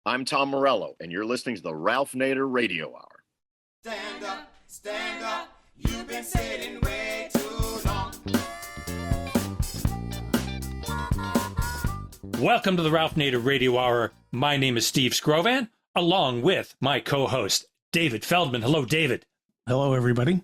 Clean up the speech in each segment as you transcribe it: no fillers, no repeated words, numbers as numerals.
I'm Tom Morello, and you're listening to the Ralph Nader Radio Hour. Stand up, you've been sitting way too long. Welcome to the Ralph Nader Radio Hour. My name is Steve Scrovan, along with my co-host, David Feldman. Hello, David. Hello, everybody.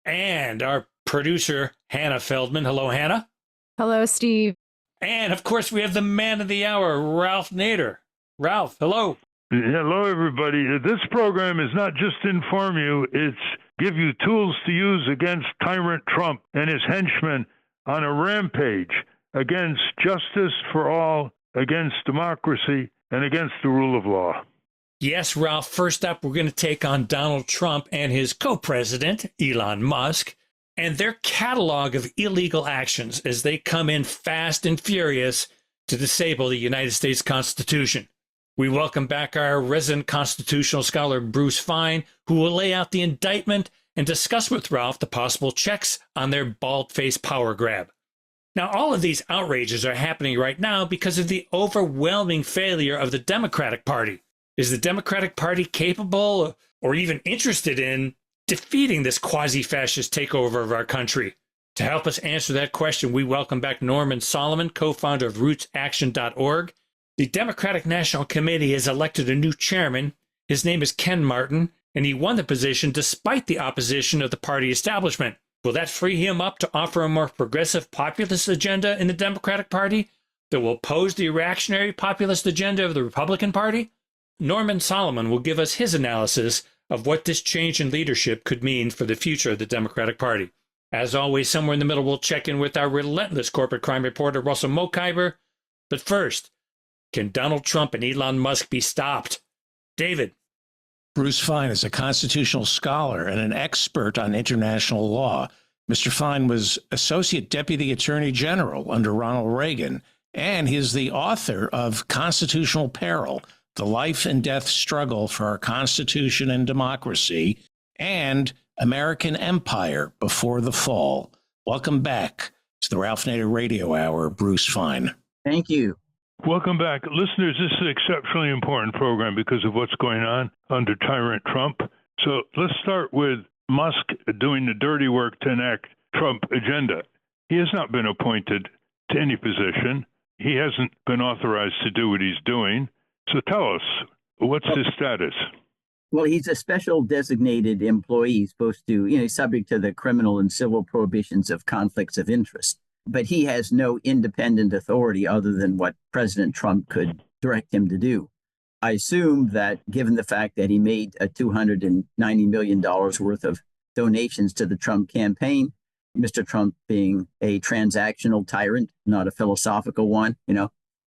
And our producer, Hannah Feldman. Hello, Hannah. Hello, Steve. And, of course, we have the man of the hour, Ralph Nader. Ralph, hello. Hello, everybody. This program is not just to inform you, it's give you tools to use against tyrant Trump and his henchmen on a rampage against justice for all, against democracy, and against the rule of law. Yes, Ralph. First up, we're going to take on Donald Trump and his co-president, Elon Musk, and their catalog of illegal actions as they come in fast and furious to disable the United States Constitution. We welcome back our resident constitutional scholar, Bruce Fein, who will lay out the indictment and discuss with Ralph the possible checks on their bald-faced power grab. Now, all of these outrages are happening right now because of the overwhelming failure of the Democratic Party. Is the Democratic Party capable or even interested in defeating this quasi-fascist takeover of our country? To help us answer that question, we welcome back Norman Solomon, co-founder of RootsAction.org. The Democratic National Committee has elected a new chairman. His name is Ken Martin, and he won the position despite the opposition of the party establishment. Will that free him up to offer a more progressive populist agenda in the Democratic Party that will oppose the reactionary populist agenda of the Republican Party? Norman Solomon will give us his analysis of what this change in leadership could mean for the future of the Democratic Party. As always, somewhere in the middle, we'll check in with our relentless corporate crime reporter, Russell Mokhiber. But first, can Donald Trump and Elon Musk be stopped? David. Bruce Fein is a constitutional scholar and an expert on international law. Mr. Fein was Associate Deputy Attorney General under Ronald Reagan, and he is the author of Constitutional Peril, The Life and Death Struggle for Our Constitution and Democracy, and American Empire Before the Fall. Welcome back to the Ralph Nader Radio Hour, Bruce Fein. Thank you. Welcome back. Listeners, this is an exceptionally important program because of what's going on under tyrant Trump. So let's start with Musk doing the dirty work to enact Trump agenda. He has not been appointed to any position. He hasn't been authorized to do what he's doing. So tell us, what's his status? Well, he's a special designated employee supposed to, he's subject to the criminal and civil prohibitions of conflicts of interest. But he has no independent authority other than what President Trump could direct him to do. I assume that given the fact that he made a $290 million worth of donations to the Trump campaign, Mr. Trump being a transactional tyrant, not a philosophical one,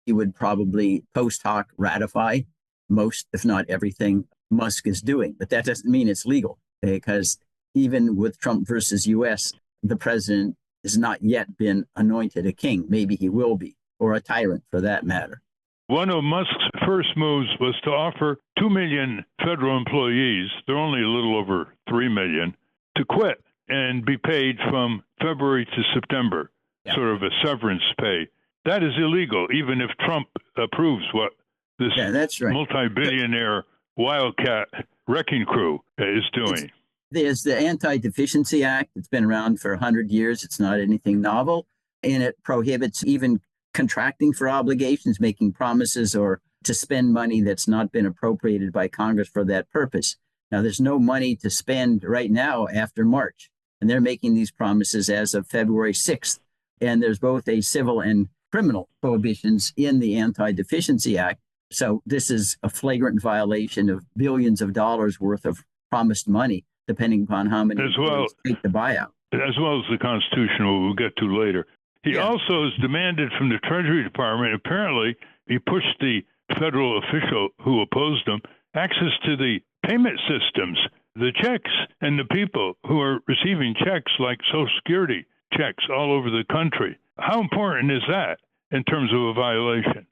he would probably post hoc ratify most, if not everything, Musk is doing. But that doesn't mean it's legal, because even with Trump versus U.S., the president has not yet been anointed a king. Maybe he will be, or a tyrant for that matter. One of Musk's first moves was to offer 2 million federal employees, they're only a little over 3 million, to quit and be paid from February to September, sort of a severance pay. That is illegal, even if Trump approves what this multi-billionaire wildcat wrecking crew is doing. There's the Anti-Deficiency Act. It's been around for 100 years. It's not anything novel. And it prohibits even contracting for obligations, making promises, or to spend money that's not been appropriated by Congress for that purpose. Now, there's no money to spend right now after March. And they're making these promises as of February 6th. And there's both a civil and criminal prohibitions in the Anti-Deficiency Act. So this is a flagrant violation of billions of dollars worth of promised money, depending upon how many take the buyout. As well as the Constitution, we'll get to later. He also has demanded from the Treasury Department, apparently he pushed the federal official who opposed him, access to the payment systems, the checks, and the people who are receiving checks like Social Security checks all over the country. How important is that in terms of a violation?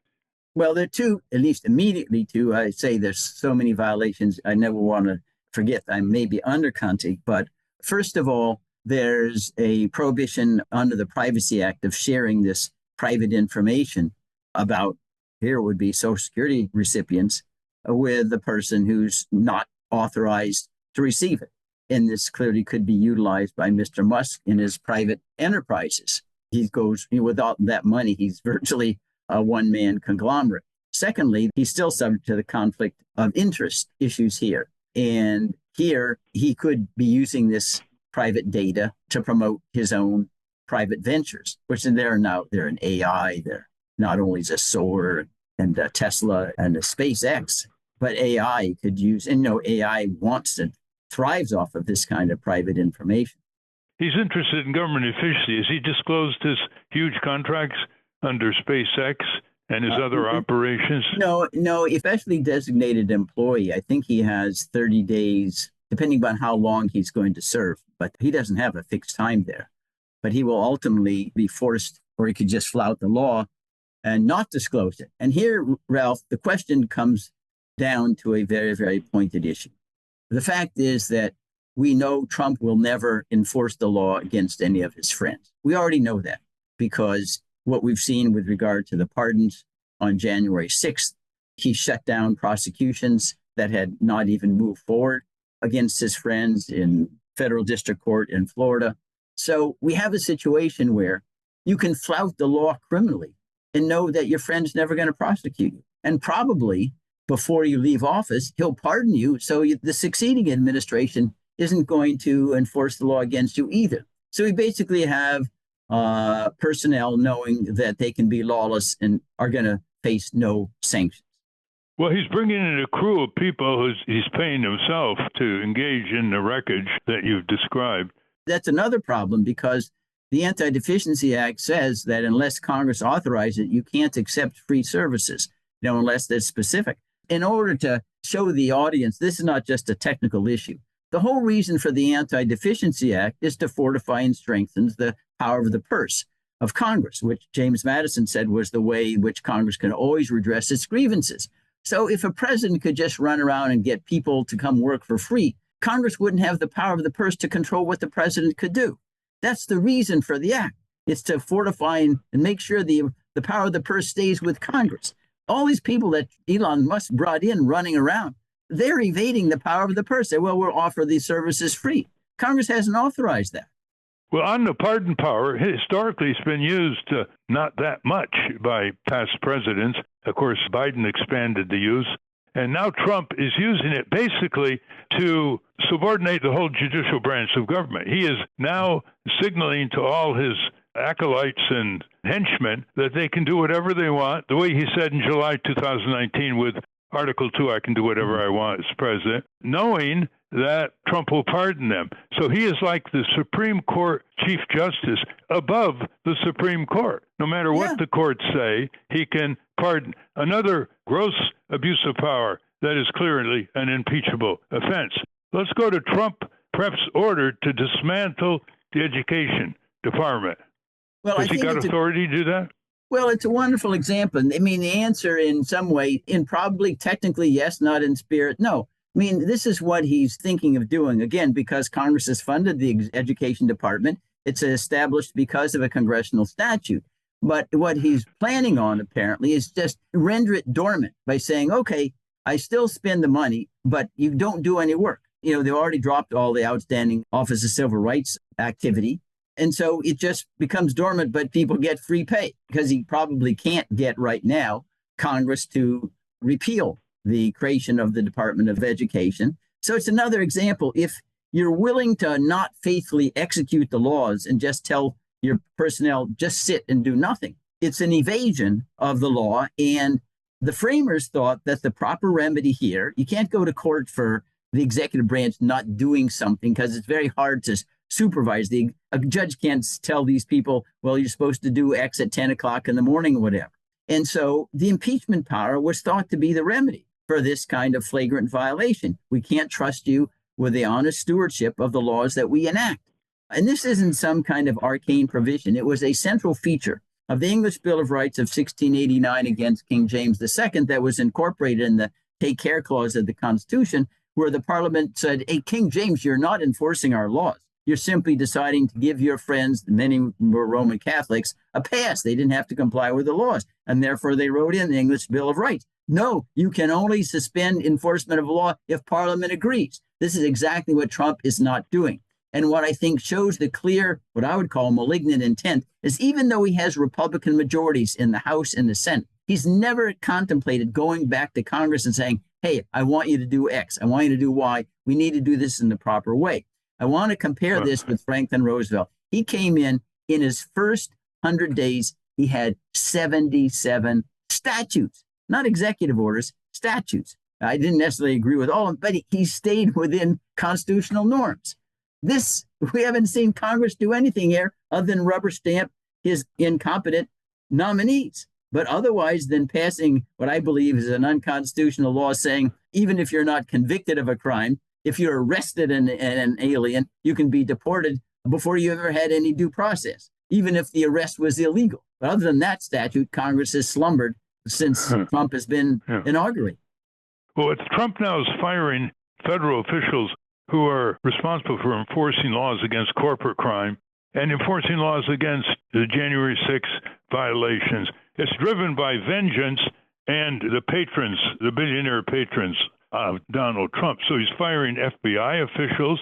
Well, there are two, at least immediately two. I say there's so many violations, I never want to forget. I may be undercounting, but first of all, there's a prohibition under the Privacy Act of sharing this private information about, here would be Social Security recipients with the person who's not authorized to receive it. And this clearly could be utilized by Mr. Musk in his private enterprises. He goes, without that money, he's virtually a one-man conglomerate. Secondly, he's still subject to the conflict of interest issues here. And here, he could be using this private data to promote his own private ventures, which they're in AI. They're not only is a solar and a Tesla and a SpaceX, but AI could use, and AI wants and thrives off of this kind of private information. He's interested in government efficiency. Has he disclosed his huge contracts under SpaceX and his other operations? No, especially designated employee. I think he has 30 days, depending on how long he's going to serve. But he doesn't have a fixed time there. But he will ultimately be forced, or he could just flout the law and not disclose it. And here, Ralph, the question comes down to a very, very pointed issue. The fact is that we know Trump will never enforce the law against any of his friends. We already know that because what we've seen with regard to the pardons on January 6th, he shut down prosecutions that had not even moved forward against his friends in federal district court in Florida. So we have a situation where you can flout the law criminally and know that your friend's never going to prosecute you. And probably before you leave office, he'll pardon you. So the succeeding administration isn't going to enforce the law against you either. So we basically have personnel knowing that they can be lawless and are going to face no sanctions. Well, he's bringing in a crew of people who he's paying himself to engage in the wreckage that you've described. That's another problem because the Anti-Deficiency Act says that unless Congress authorizes it, you can't accept free services, unless they're specific. In order to show the audience, this is not just a technical issue. The whole reason for the Anti-Deficiency Act is to fortify and strengthen the power of the purse of Congress, which James Madison said was the way in which Congress can always redress its grievances. So if a president could just run around and get people to come work for free, Congress wouldn't have the power of the purse to control what the president could do. That's the reason for the act. It's to fortify and make sure the power of the purse stays with Congress. All these people that Elon Musk brought in running around, they're evading the power of the purse. They, we'll offer these services free. Congress hasn't authorized that. Well, on the pardon power, historically it's been used not that much by past presidents. Of course, Biden expanded the use. And now Trump is using it basically to subordinate the whole judicial branch of government. He is now signaling to all his acolytes and henchmen that they can do whatever they want. The way he said in July 2019 with Article 2, I can do whatever I want as president, knowing that Trump will pardon them. So he is like the Supreme Court Chief Justice above the Supreme Court. No matter what the courts say, he can pardon. Another gross abuse of power that is clearly an impeachable offense. Let's go to Trump Prep's order to dismantle the education department. Well, Has he got authority to do that? Well, it's a wonderful example. I mean, the answer in some way, in probably technically yes, not in spirit, no. I mean, this is what he's thinking of doing, again, because Congress has funded the education department. It's established because of a congressional statute. But what he's planning on, apparently, is just render it dormant by saying, okay, I still spend the money, but you don't do any work. They already dropped all the outstanding Office of Civil Rights activity. And so it just becomes dormant, but people get free pay because he probably can't get right now Congress to repeal the creation of the Department of Education. So it's another example. If you're willing to not faithfully execute the laws and just tell your personnel, just sit and do nothing, it's an evasion of the law. And the framers thought that the proper remedy here, you can't go to court for the executive branch not doing something because it's very hard to supervise. A judge can't tell these people, well, you're supposed to do X at 10 o'clock in the morning or whatever. And so the impeachment power was thought to be the remedy for this kind of flagrant violation. We can't trust you with the honest stewardship of the laws that we enact. And this isn't some kind of arcane provision. It was a central feature of the English Bill of Rights of 1689 against King James II that was incorporated in the Take Care Clause of the Constitution, where the Parliament said, hey, King James, you're not enforcing our laws. You're simply deciding to give your friends, many were Roman Catholics, a pass. They didn't have to comply with the laws. And therefore, they wrote in the English Bill of Rights. No, you can only suspend enforcement of law if Parliament agrees. This is exactly what Trump is not doing. And what I think shows the clear, what I would call malignant intent, is even though he has Republican majorities in the House and the Senate, he's never contemplated going back to Congress and saying, hey, I want you to do X. I want you to do Y. We need to do this in the proper way. I want to compare this with Franklin Roosevelt. He came in his first 100 days, he had 77 statutes, not executive orders, statutes. I didn't necessarily agree with all of them, but he stayed within constitutional norms. We haven't seen Congress do anything here other than rubber stamp his incompetent nominees. But otherwise than passing what I believe is an unconstitutional law saying, even if you're not convicted of a crime, if you're arrested and an alien, you can be deported before you ever had any due process, even if the arrest was illegal. But other than that statute, Congress has slumbered since Trump has been inaugurated. Well, Trump now is firing federal officials who are responsible for enforcing laws against corporate crime and enforcing laws against the January 6th violations. It's driven by vengeance and the patrons, the billionaire patrons of Donald Trump. So he's firing FBI officials,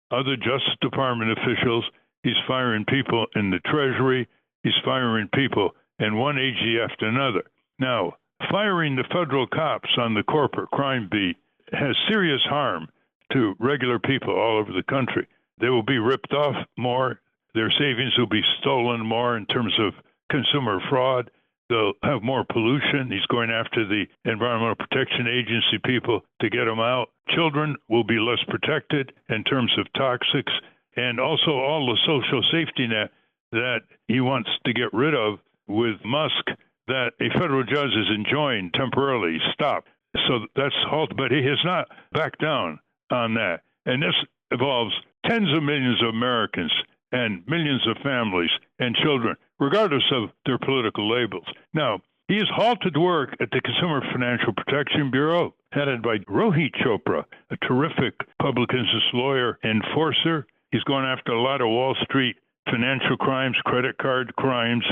other Justice Department officials. He's firing people in the Treasury. He's firing people in one agency after another. Now, firing the federal cops on the corporate crime beat has serious harm to regular people all over the country. They will be ripped off more. Their savings will be stolen more in terms of consumer fraud. They'll have more pollution. He's going after the Environmental Protection Agency people to get them out. Children will be less protected in terms of toxics, and also all the social safety net that he wants to get rid of with Musk that a federal judge is enjoined temporarily. Stop. So that's halted, but he has not backed down on that. And this involves tens of millions of Americans and millions of families and children, regardless of their political labels. Now, he has halted work at the Consumer Financial Protection Bureau, headed by Rohit Chopra, a terrific public interest lawyer enforcer. He's going after a lot of Wall Street financial crimes, credit card crimes,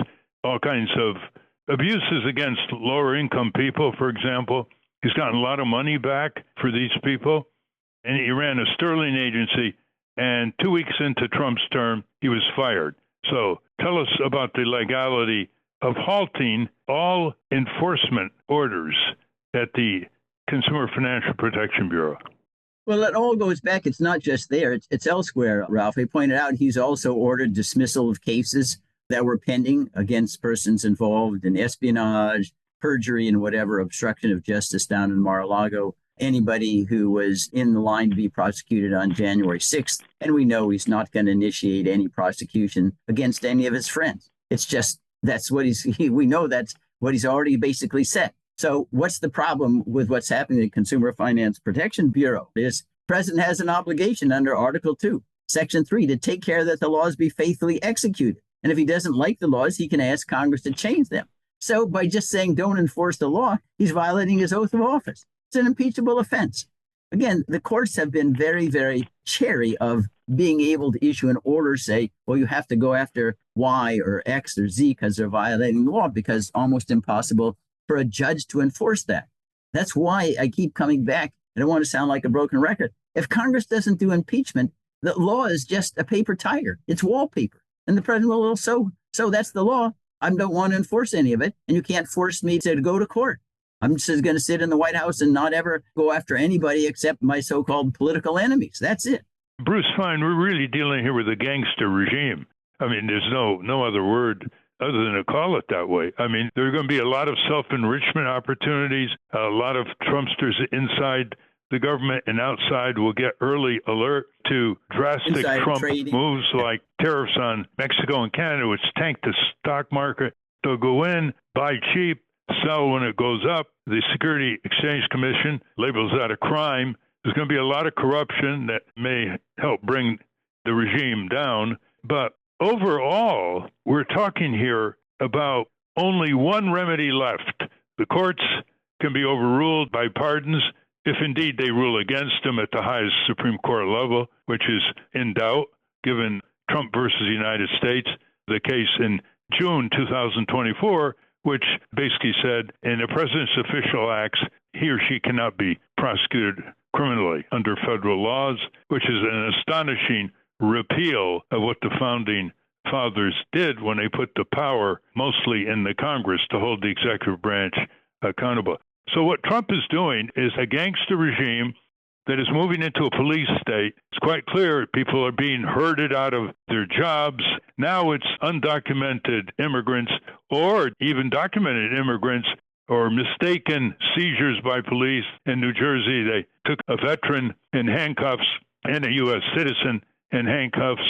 all kinds of abuses against lower income people, for example. He's gotten a lot of money back for these people. And he ran a sterling agency, and 2 weeks into Trump's term, he was fired. So tell us about the legality of halting all enforcement orders at the Consumer Financial Protection Bureau. Well, it all goes back. It's not just there. It's elsewhere, Ralph. He pointed out he's also ordered dismissal of cases that were pending against persons involved in espionage, perjury, and whatever, obstruction of justice down in Mar-a-Lago. Anybody who was in the line to be prosecuted on January 6th. And we know he's not going to initiate any prosecution against any of his friends. It's just we know that's what he's already basically said. So what's the problem with what's happening at the Consumer Finance Protection Bureau? The president has an obligation under Article 2, Section 3, to take care that the laws be faithfully executed. And if he doesn't like the laws, he can ask Congress to change them. So by just saying don't enforce the law, he's violating his oath of office. It's an impeachable offense. Again, the courts have been very, very chary of being able to issue an order, say, well, you have to go after Y or X or Z because they're violating the law, because it's almost impossible for a judge to enforce that. That's why I keep coming back. I don't want to sound like a broken record. If Congress doesn't do impeachment, the law is just a paper tiger. It's wallpaper. And the president will, so that's the law. I don't want to enforce any of it. And you can't force me to go to court. I'm just going to sit in the White House and not ever go after anybody except my so-called political enemies. That's it. Bruce Fein, we're really dealing here with a gangster regime. I mean, there's no other word other than to call it that way. I mean, there are going to be a lot of self-enrichment opportunities. A lot of Trumpsters inside the government and outside will get early alert to drastic Inside Trump trading. moves like tariffs on Mexico and Canada, which tanked the stock market. They'll go in, buy cheap, sell when it goes up. The Security Exchange Commission labels that a crime. There's going to be a lot of corruption that may help bring the regime down. But overall, we're talking here about only one remedy left. The courts can be overruled by pardons if indeed they rule against them at the highest Supreme Court level, which is in doubt, given Trump versus the United States, the case in June 2024, which basically said in the president's official acts, he or she cannot be prosecuted criminally under federal laws, which is an astonishing repeal of what the founding fathers did when they put the power mostly in the Congress to hold the executive branch accountable. So what Trump is doing is a gangster regime that is moving into a police state. It's quite clear people are being herded out of their jobs. Now it's undocumented immigrants or even documented immigrants or mistaken seizures by police. In New Jersey, they took a veteran in handcuffs and a U.S. citizen in handcuffs.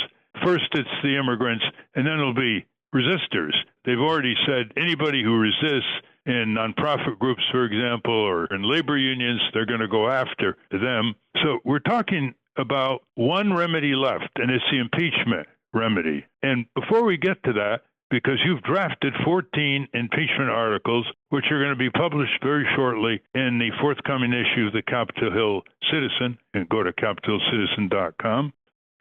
First, it's the immigrants, and then it'll be resistors. They've already said anybody who resists in nonprofit groups, for example, or in labor unions, they're going to go after them. So we're talking about one remedy left, and it's the impeachment remedy. And before we get to that, because you've drafted 14 impeachment articles, which are going to be published very shortly in the forthcoming issue of the Capitol Hill Citizen, and go to capitolcitizen.com.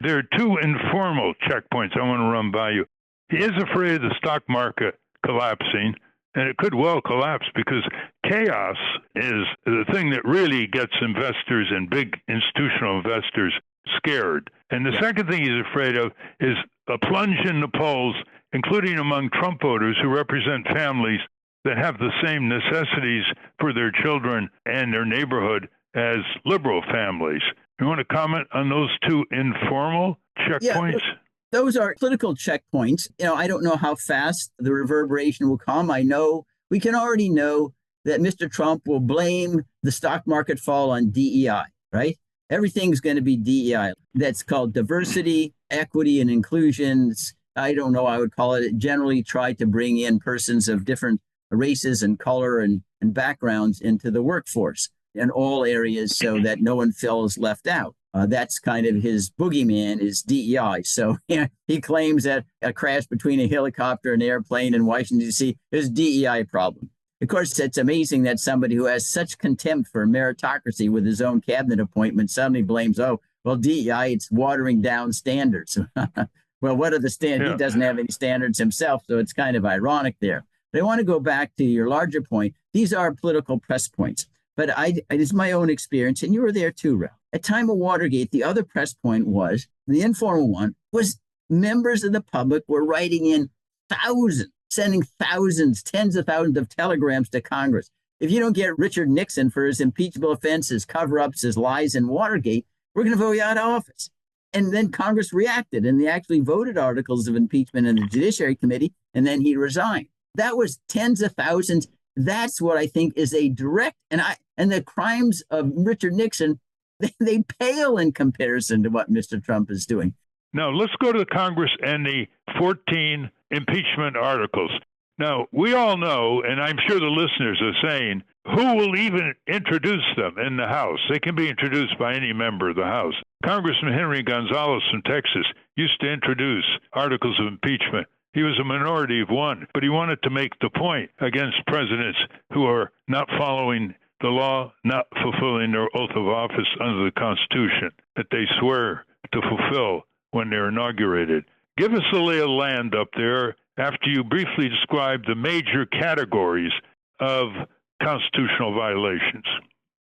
There are two informal checkpoints I want to run by you. He is afraid of the stock market collapsing, and it could well collapse because chaos is the thing that really gets investors and big institutional investors scared. And the second thing he's afraid of is a plunge in the polls, including among Trump voters who represent families that have the same necessities for their children and their neighborhood as liberal families. You want to comment on those two informal checkpoints? Yeah, those are political checkpoints. I don't know how fast the reverberation will come. I know we can already know that Mr. Trump will blame the stock market fall on DEI, right? Everything's going to be DEI. That's called diversity, equity, and inclusion. I don't know, I would call it, generally try to bring in persons of different races and color and backgrounds into the workforce in all areas so that no one feels left out. That's kind of his boogeyman is DEI. So he claims that a crash between a helicopter and airplane in Washington, D.C. is a DEI problem. Of course, it's amazing that somebody who has such contempt for meritocracy with his own cabinet appointment suddenly blames, DEI, it's watering down standards. Well, what are the standards? Yeah. He doesn't have any standards himself, so it's kind of ironic there. But I want to go back to your larger point. These are political press points. But it is my own experience, and you were there too, Ralph. At time of Watergate, the other press point was, the informal one, was members of the public were writing in thousands, sending thousands, tens of thousands of telegrams to Congress. If you don't get Richard Nixon for his impeachable offenses, cover-ups, his lies in Watergate, we're going to vote you out of office. And then Congress reacted, and they actually voted articles of impeachment in the Judiciary Committee, and then he resigned. That was tens of thousands. That's what I think is a direct, and the crimes of Richard Nixon, they pale in comparison to what Mr. Trump is doing. Now, let's go to the Congress and the 14 impeachment articles. Now, we all know, and I'm sure the listeners are saying, who will even introduce them in the House? They can be introduced by any member of the House. Congressman Henry Gonzalez from Texas used to introduce articles of impeachment. He was a minority of one, but he wanted to make the point against presidents who are not following the law, not fulfilling their oath of office under the Constitution that they swear to fulfill when they're inaugurated. Give us a lay of land up there after you briefly describe the major categories of constitutional violations.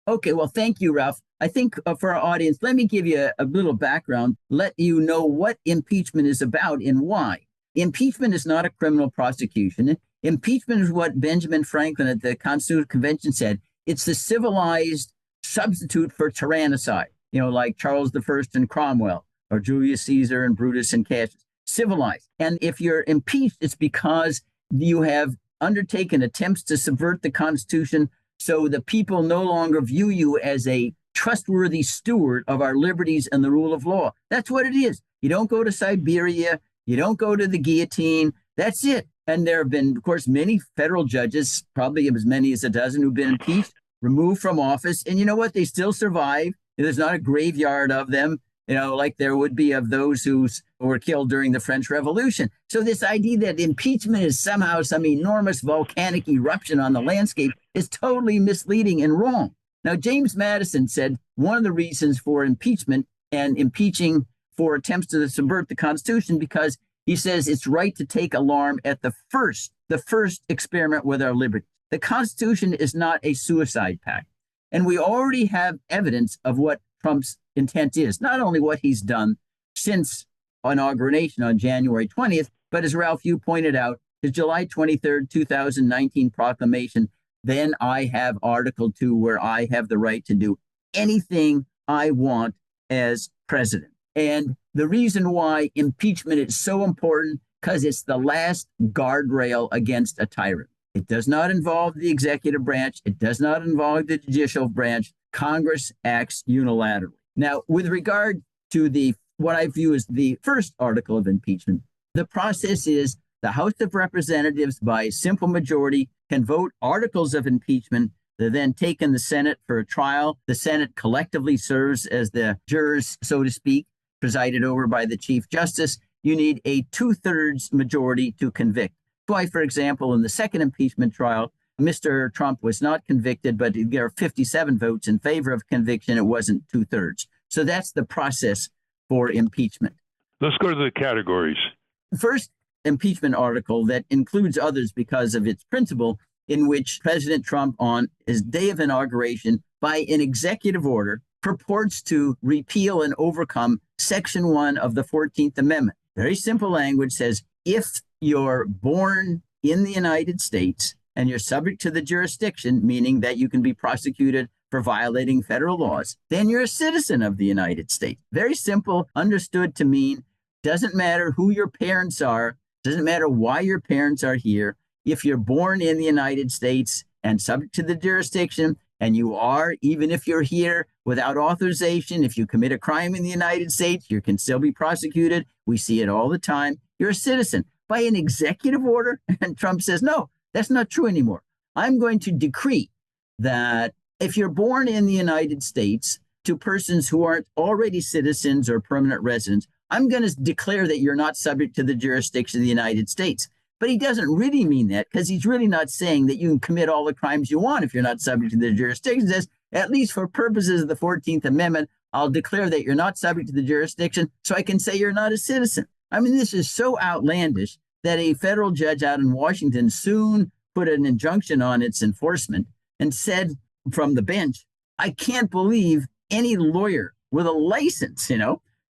Okay, well, thank you, Ralph. I think for our audience, let me give you a little background, let you know what impeachment is about and why. Impeachment is not a criminal prosecution. Impeachment is what Benjamin Franklin at the Constitutional Convention said. It's the civilized substitute for tyrannicide, like Charles I and Cromwell, or Julius Caesar and Brutus and Cassius. Civilized. And if you're impeached, it's because you have undertaken attempts to subvert the Constitution so the people no longer view you as a trustworthy steward of our liberties and the rule of law. That's what it is. You don't go to Siberia. You don't go to the guillotine. That's it. And there have been, of course, many federal judges, probably as many as a dozen, who've been impeached, removed from office. And you know what? They still survive. There's not a graveyard of them, like there would be of those who were killed during the French Revolution. So this idea that impeachment is somehow some enormous volcanic eruption on the landscape is totally misleading and wrong. Now, James Madison said one of the reasons for impeachment and impeaching for attempts to subvert the Constitution because He says it's right to take alarm at the first experiment with our liberty. The Constitution is not a suicide pact. And we already have evidence of what Trump's intent is, not only what he's done since inauguration on January 20th, but as Ralph, you pointed out, his July 23rd, 2019 proclamation, then I have Article 2, where I have the right to do anything I want as president. And the reason why impeachment is so important, because it's the last guardrail against a tyrant. It does not involve the executive branch. It does not involve the judicial branch. Congress acts unilaterally. Now, with regard to what I view as the first article of impeachment, the process is the House of Representatives, by simple majority, can vote articles of impeachment. They're then taken to the Senate for a trial. The Senate collectively serves as the jurors, so to speak, presided over by the Chief Justice. You need a 2/3 majority to convict. That's why, for example, in the second impeachment trial, Mr. Trump was not convicted, but there are 57 votes in favor of conviction. It wasn't 2/3. So that's the process for impeachment. Let's go to the categories. First impeachment article that includes others because of its principle, in which President Trump, on his day of inauguration, by an executive order, purports to repeal and overcome Section 1 of the 14th Amendment. Very simple language says, if you're born in the United States and you're subject to the jurisdiction, meaning that you can be prosecuted for violating federal laws, then you're a citizen of the United States. Very simple, understood to mean, doesn't matter who your parents are, doesn't matter why your parents are here. If you're born in the United States and subject to the jurisdiction, and you are, even if you're here without authorization, if you commit a crime in the United States, you can still be prosecuted. We see it all the time. You're a citizen. By an executive order, and Trump says, no, that's not true anymore. I'm going to decree that if you're born in the United States to persons who aren't already citizens or permanent residents, I'm going to declare that you're not subject to the jurisdiction of the United States. But he doesn't really mean that, because he's really not saying that you can commit all the crimes you want if you're not subject to the jurisdiction. He says, at least for purposes of the 14th Amendment, I'll declare that you're not subject to the jurisdiction so I can say you're not a citizen. I mean, this is so outlandish that a federal judge out in Washington soon put an injunction on its enforcement and said from the bench, I can't believe any lawyer with a license,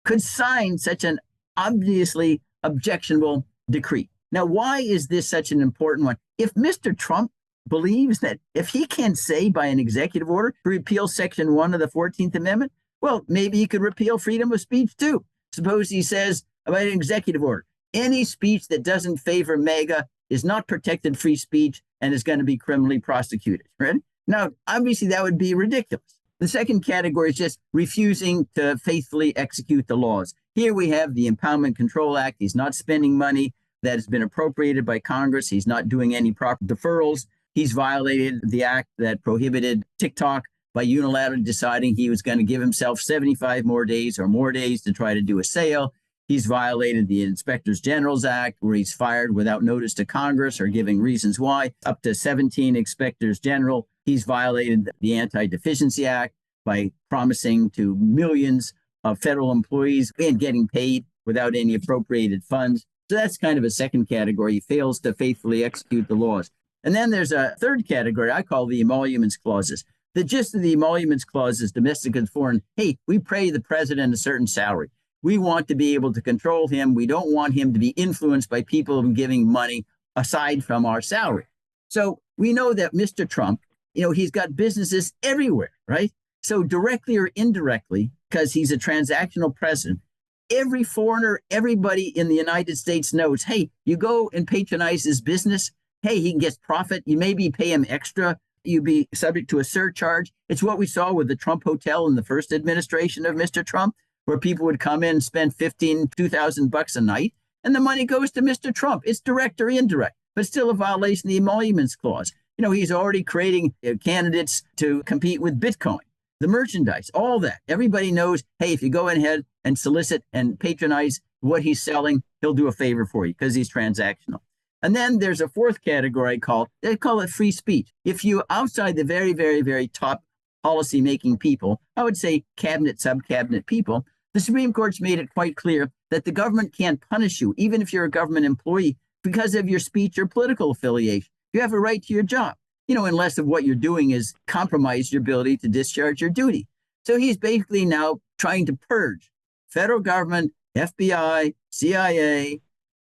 could sign such an obviously objectionable decree. Now, why is this such an important one? If Mr. Trump believes that if he can say by an executive order to repeal Section 1 of the 14th Amendment, well, maybe he could repeal freedom of speech too. Suppose he says by an executive order, any speech that doesn't favor MAGA is not protected free speech and is going to be criminally prosecuted. Right? Now, obviously, that would be ridiculous. The second category is just refusing to faithfully execute the laws. Here we have the Impoundment Control Act. He's not spending money that has been appropriated by Congress. He's not doing any proper deferrals. He's violated the act that prohibited TikTok by unilaterally deciding he was going to give himself 75 more days to try to do a sale. He's violated the Inspectors General's Act, where he's fired without notice to Congress or giving reasons why, up to 17 inspectors general. He's violated the Anti-Deficiency Act by promising to millions of federal employees and getting paid without any appropriated funds. So that's kind of a second category. He fails to faithfully execute the laws. And then there's a third category I call the emoluments clauses. The gist of the emoluments clause is domestic and foreign. Hey, we pay the president a certain salary. We want to be able to control him. We don't want him to be influenced by people giving money aside from our salary. So we know that Mr. Trump, he's got businesses everywhere, right? So directly or indirectly, because he's a transactional president, every foreigner, everybody in the United States knows, hey, you go and patronize his business. Hey, he gets profit. You maybe pay him extra. You'd be subject to a surcharge. It's what we saw with the Trump Hotel in the first administration of Mr. Trump, where people would come in and spend $2,000 a night, and the money goes to Mr. Trump. It's direct or indirect, but still a violation of the emoluments clause. He's already creating candidates to compete with Bitcoin, the merchandise, all that. Everybody knows, hey, if you go ahead and solicit and patronize what he's selling, he'll do a favor for you because he's transactional. And then there's a fourth category they call it free speech. If you outside the very, very, very top policy-making people, I would say cabinet, sub-cabinet people, The Supreme Court's made it quite clear that the government can't punish you, even if you're a government employee, because of your speech or political affiliation. You have a right to your job, unless of what you're doing is compromise your ability to discharge your duty. So he's basically now trying to purge federal government, FBI, CIA,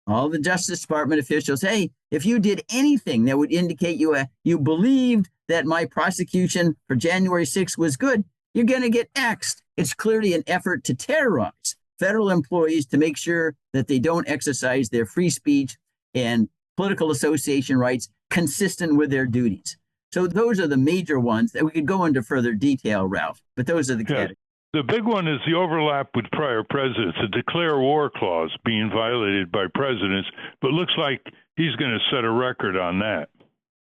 all the Justice Department officials. Hey, if you did anything that would indicate you believed that my prosecution for January 6th was good, you're going to get axed. It's clearly an effort to terrorize federal employees to make sure that they don't exercise their free speech and political association rights consistent with their duties. So those are the major ones that we could go into further detail, Ralph, but those are the categories. The big one is the overlap with prior presidents, the declare war clause being violated by presidents, but looks like he's going to set a record on that.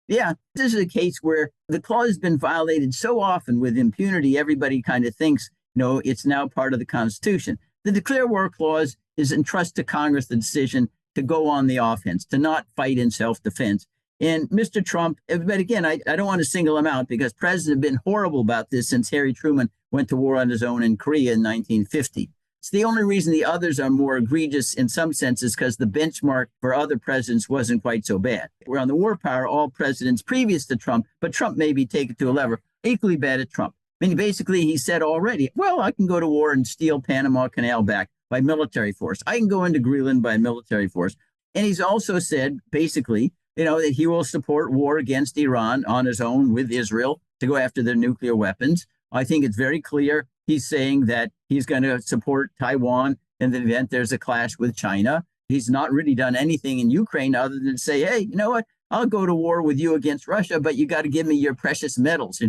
Yeah, this is a case where the clause has been violated so often with impunity, everybody kind of thinks, it's now part of the Constitution. The declare war clause is entrust to Congress the decision to go on the offense, to not fight in self-defense. And Mr. Trump, but again, I don't want to single him out because presidents have been horrible about this since Harry Truman went to war on his own in Korea in 1950. It's the only reason the others are more egregious in some senses because the benchmark for other presidents wasn't quite so bad. We're on the war power, all presidents previous to Trump, but Trump may be taken to a level equally bad as Trump. I mean, basically, he said already, well, I can go to war and steal Panama Canal back by military force. I can go into Greenland by military force. And he's also said, basically, that he will support war against Iran on his own with Israel to go after their nuclear weapons. I think it's very clear he's saying that he's going to support Taiwan in the event there's a clash with China. He's not really done anything in Ukraine other than say, hey, you know what? I'll go to war with you against Russia, but you got to give me your precious metals,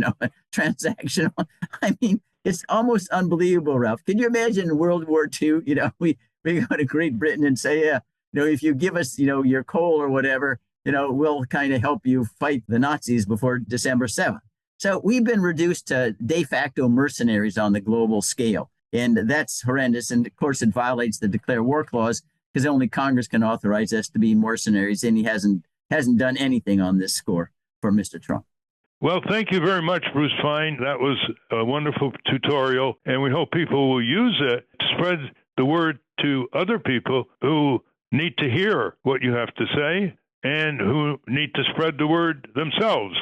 transactional. I mean, it's almost unbelievable, Ralph. Can you imagine World War II? We go to Great Britain and say, yeah, if you give us, your coal or whatever, we'll kind of help you fight the Nazis before December 7th. So we've been reduced to de facto mercenaries on the global scale. And that's horrendous. And of course, it violates the declare war clause because only Congress can authorize us to be mercenaries. And he hasn't done anything on this score for Mr. Trump. Well, thank you very much, Bruce Fein. That was a wonderful tutorial. And we hope people will use it to spread the word to other people who need to hear what you have to say and who need to spread the word themselves.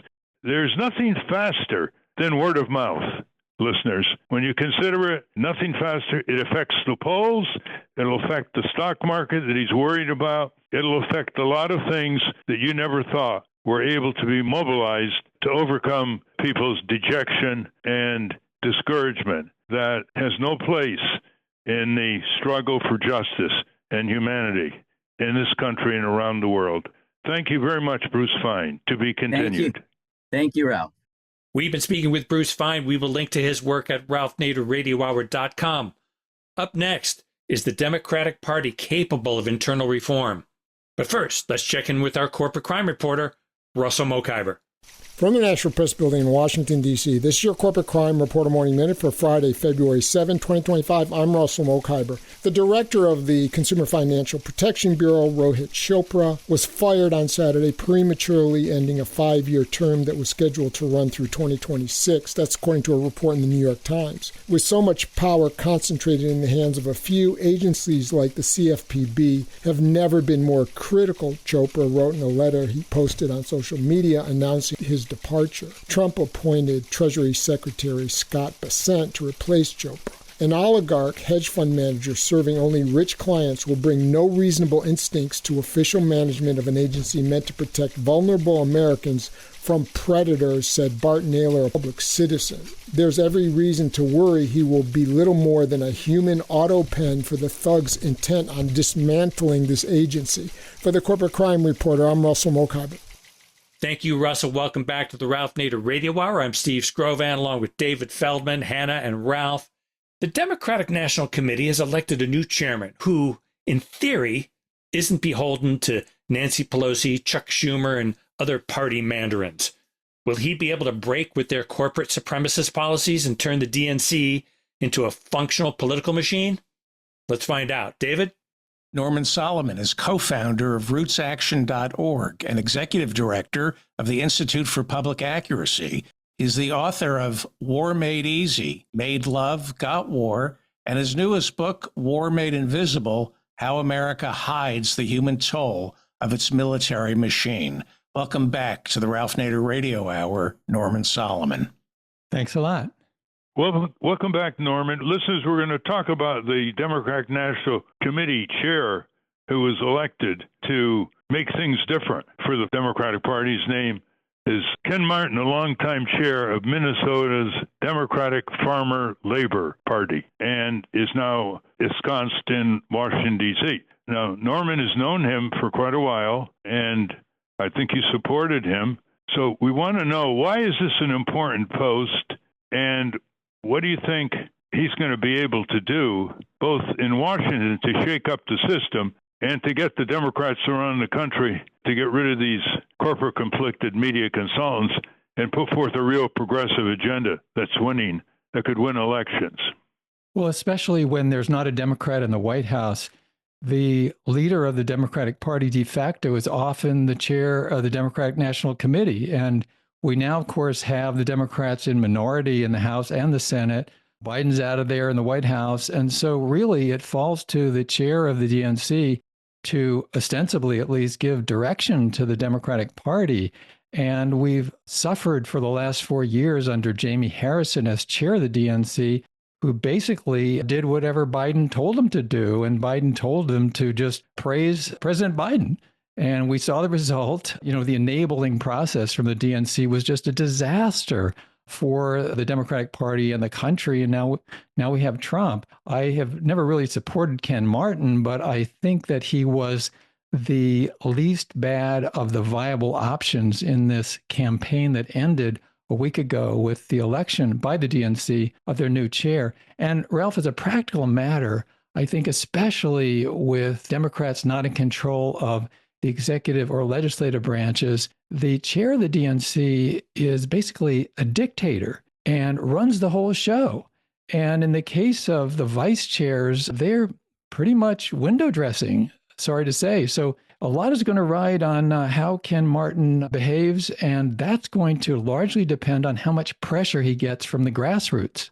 There's nothing faster than word of mouth, listeners. When you consider it, nothing faster. It affects the polls. It'll affect the stock market that he's worried about. It'll affect a lot of things that you never thought were able to be mobilized to overcome people's dejection and discouragement. That has no place in the struggle for justice and humanity in this country and around the world. Thank you very much, Bruce Fein. To be continued. Thank you, Ralph. We've been speaking with Bruce Fein. We will link to his work at ralphnaderradiohour.com. Up next, is the Democratic Party capable of internal reform? But first, let's check in with our corporate crime reporter, Russell Mokhiber. From the National Press Building in Washington, D.C., this is your Corporate Crime Reporter Morning Minute for Friday, February 7, 2025. I'm Russell Mokhiber. The director of the Consumer Financial Protection Bureau, Rohit Chopra, was fired on Saturday, prematurely ending a 5-year term that was scheduled to run through 2026. That's according to a report in the New York Times. With so much power concentrated in the hands of a few, agencies like the CFPB have never been more critical, Chopra wrote in a letter he posted on social media announcing his departure. Trump appointed Treasury Secretary Scott Bessent to replace Chopra. An oligarch hedge fund manager serving only rich clients will bring no reasonable instincts to official management of an agency meant to protect vulnerable Americans from predators, said Bart Naylor, a public citizen. There's every reason to worry he will be little more than a human autopen for the thugs intent on dismantling this agency. For the Corporate Crime Reporter, I'm Russell Mokhiber. Thank you, Russell. Welcome back to the Ralph Nader Radio Hour. I'm Steve Scrovan, along with David Feldman, Hannah, and Ralph. The Democratic National Committee has elected a new chairman who, in theory, isn't beholden to Nancy Pelosi, Chuck Schumer, and other party mandarins. Will he be able to break with their corporate supremacist policies and turn the DNC into a functional political machine? Let's find out. David? Norman Solomon is co-founder of RootsAction.org and executive director of the Institute for Public Accuracy. He's the author of War Made Easy, Made Love, Got War, and his newest book, War Made Invisible: How America Hides the Human Toll of Its Military Machine. Welcome back to the Ralph Nader Radio Hour, Norman Solomon. Thanks a lot. Well, welcome back, Norman. Listeners, we're going to talk about the Democratic National Committee chair who was elected to make things different for the Democratic Party. His name is Ken Martin, a longtime chair of Minnesota's Democratic Farmer Labor Party, and is now ensconced in Washington, D.C. Now, Norman has known him for quite a while, and I think you supported him. So we want to know, why is this an important post, and what do you think he's going to be able to do, both in Washington to shake up the system and to get the Democrats around the country to get rid of these corporate conflicted media consultants and put forth a real progressive agenda that's winning, that could win elections? Well, especially when there's not a Democrat in the White House, the leader of the Democratic Party de facto is often the chair of the Democratic National Committee. And we now, of course, have the Democrats in minority in the House and the Senate. Biden's out of there in the White House. And so really it falls to the chair of the DNC to ostensibly at least give direction to the Democratic Party. And we've suffered for the last 4 years under Jamie Harrison as chair of the DNC, who basically did whatever Biden told him to do. And Biden told him to just praise President Biden. And we saw the result. You know, the enabling process from the DNC was just a disaster for the Democratic Party and the country. And now we have Trump. I have never really supported Ken Martin, but I think that he was the least bad of the viable options in this campaign that ended a week ago with the election by the DNC of their new chair. And Ralph, as a practical matter, I think especially with Democrats not in control of the executive or legislative branches, the chair of the DNC is basically a dictator and runs the whole show. And in the case of the vice chairs, they're pretty much window dressing, sorry to say. So a lot is going to ride on how Ken Martin behaves, and that's going to largely depend on how much pressure he gets from the grassroots.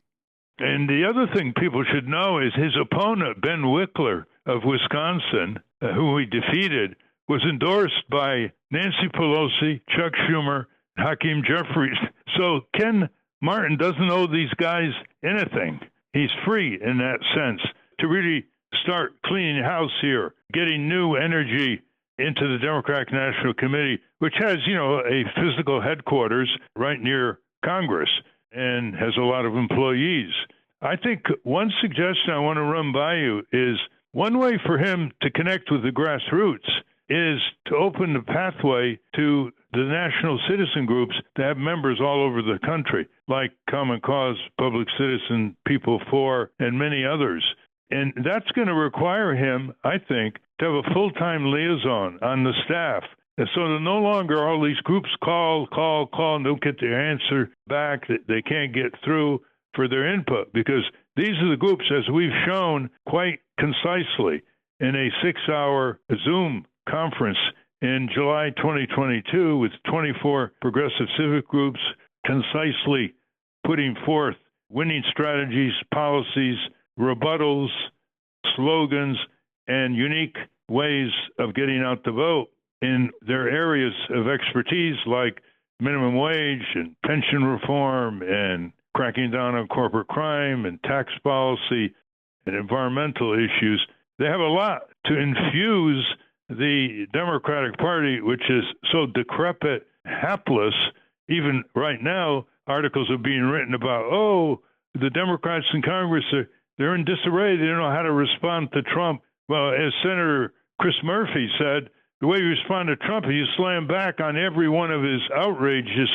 And the other thing people should know is his opponent, Ben Wickler of Wisconsin, who he defeated, was endorsed by Nancy Pelosi, Chuck Schumer, Hakeem Jeffries. So Ken Martin doesn't owe these guys anything. He's free in that sense to really start cleaning house here, getting new energy into the Democratic National Committee, which has, a physical headquarters right near Congress and has a lot of employees. I think one suggestion I want to run by you is one way for him to connect with the grassroots is to open the pathway to the national citizen groups to have members all over the country, like Common Cause, Public Citizen, People For, and many others. And that's going to require him, I think, to have a full-time liaison on the staff. And so that no longer all these groups call, and don't get their answer back, that they can't get through for their input, because these are the groups, as we've shown quite concisely in a 6-hour Zoom conference in July 2022 with 24 progressive civic groups concisely putting forth winning strategies, policies, rebuttals, slogans, and unique ways of getting out the vote in their areas of expertise, like minimum wage and pension reform and cracking down on corporate crime and tax policy and environmental issues. They have a lot to infuse the Democratic Party, which is so decrepit, hapless. Even right now, articles are being written about, the Democrats in Congress, they're in disarray. They don't know how to respond to Trump. Well, as Senator Chris Murphy said, the way you respond to Trump is you slam back on every one of his outrageous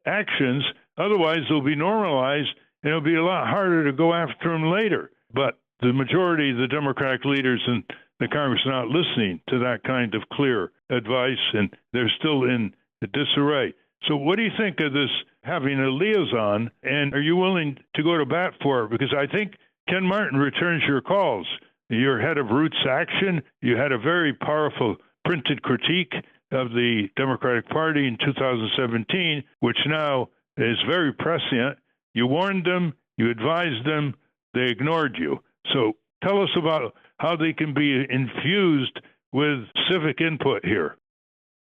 actions. Otherwise, they'll be normalized, and it'll be a lot harder to go after him later. But the majority of the Democratic leaders in the Congress are not listening to that kind of clear advice, and they're still in disarray. So what do you think of this having a liaison, and are you willing to go to bat for it? Because I think Ken Martin returns your calls. You're head of RootsAction. You had a very powerful printed critique of the Democratic Party in 2017, which now is very prescient. You warned them, you advised them, they ignored you. So tell us about how they can be infused with civic input here.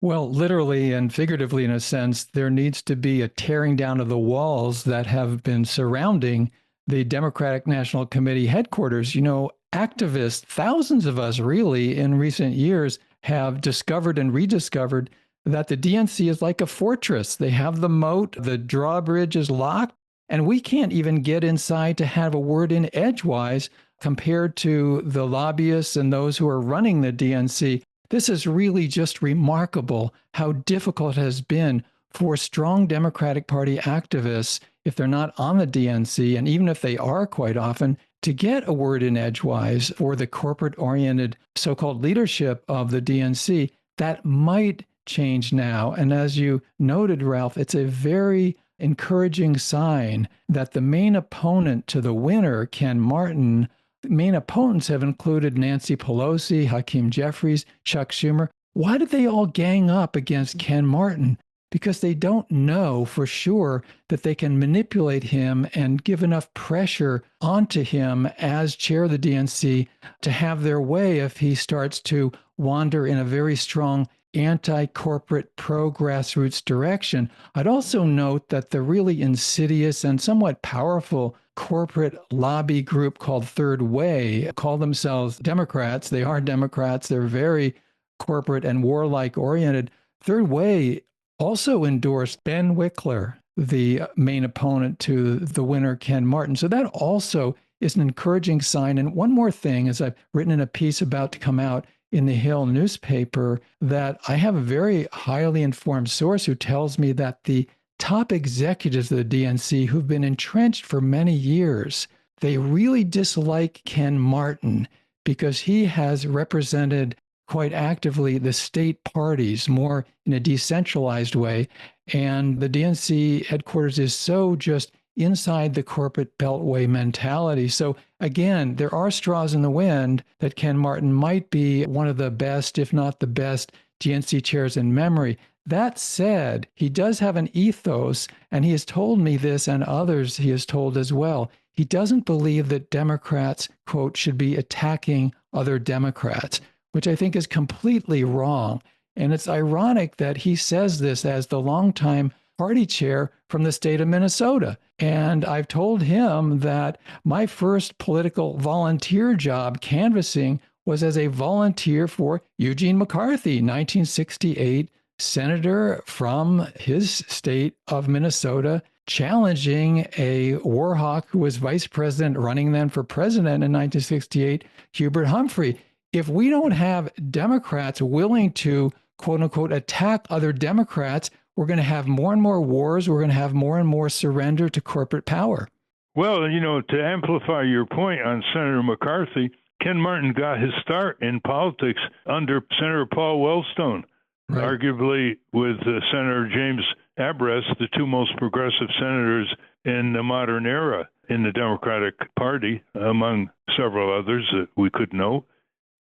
Well, literally and figuratively, in a sense, there needs to be a tearing down of the walls that have been surrounding the Democratic National Committee headquarters. You know, activists, thousands of us really in recent years, have discovered and rediscovered that the DNC is like a fortress. They have the moat, the drawbridge is locked, and we can't even get inside to have a word in edgewise compared to the lobbyists and those who are running the DNC. This is really just remarkable how difficult it has been for strong Democratic Party activists, if they're not on the DNC, and even if they are quite often, to get a word in edgewise for the corporate-oriented so-called leadership of the DNC. That might change now. And as you noted, Ralph, it's a very encouraging sign that the main opponent to the winner, Ken Martin, main opponents have included Nancy Pelosi, Hakeem Jeffries, Chuck Schumer. Why did they all gang up against Ken Martin? Because they don't know for sure that they can manipulate him and give enough pressure onto him as chair of the DNC to have their way if he starts to wander in a very strong anti-corporate, pro-grassroots direction. I'd also note that the really insidious and somewhat powerful corporate lobby group called Third Way call themselves Democrats. They are Democrats. They're very corporate and warlike oriented. Third Way also endorsed Ben Wickler, the main opponent to the winner, Ken Martin. So that also is an encouraging sign. And one more thing, as I've written in a piece about to come out in the Hill newspaper, that I have a very highly informed source who tells me that the top executives of the DNC who've been entrenched for many years, they really dislike Ken Martin because he has represented quite actively the state parties more in a decentralized way. And the DNC headquarters is so just inside the corporate beltway mentality. So again, there are straws in the wind that Ken Martin might be one of the best, if not the best, DNC chairs in memory. That said, he does have an ethos, and he has told me this and others he has told as well. He doesn't believe that Democrats, quote, should be attacking other Democrats, which I think is completely wrong. And it's ironic that he says this as the longtime party chair from the state of Minnesota. And I've told him that my first political volunteer job canvassing was as a volunteer for Eugene McCarthy, 1968 senator from his state of Minnesota, challenging a war hawk who was vice president, running then for president in 1968, Hubert Humphrey. If we don't have Democrats willing to, quote unquote, attack other Democrats, we're going to have more and more wars. We're going to have more and more surrender to corporate power. Well, you know, to amplify your point on Senator McCarthy, Ken Martin got his start in politics under Senator Paul Wellstone, right, arguably with Senator James Abrest, the two most progressive senators in the modern era in the Democratic Party, among several others that we could know.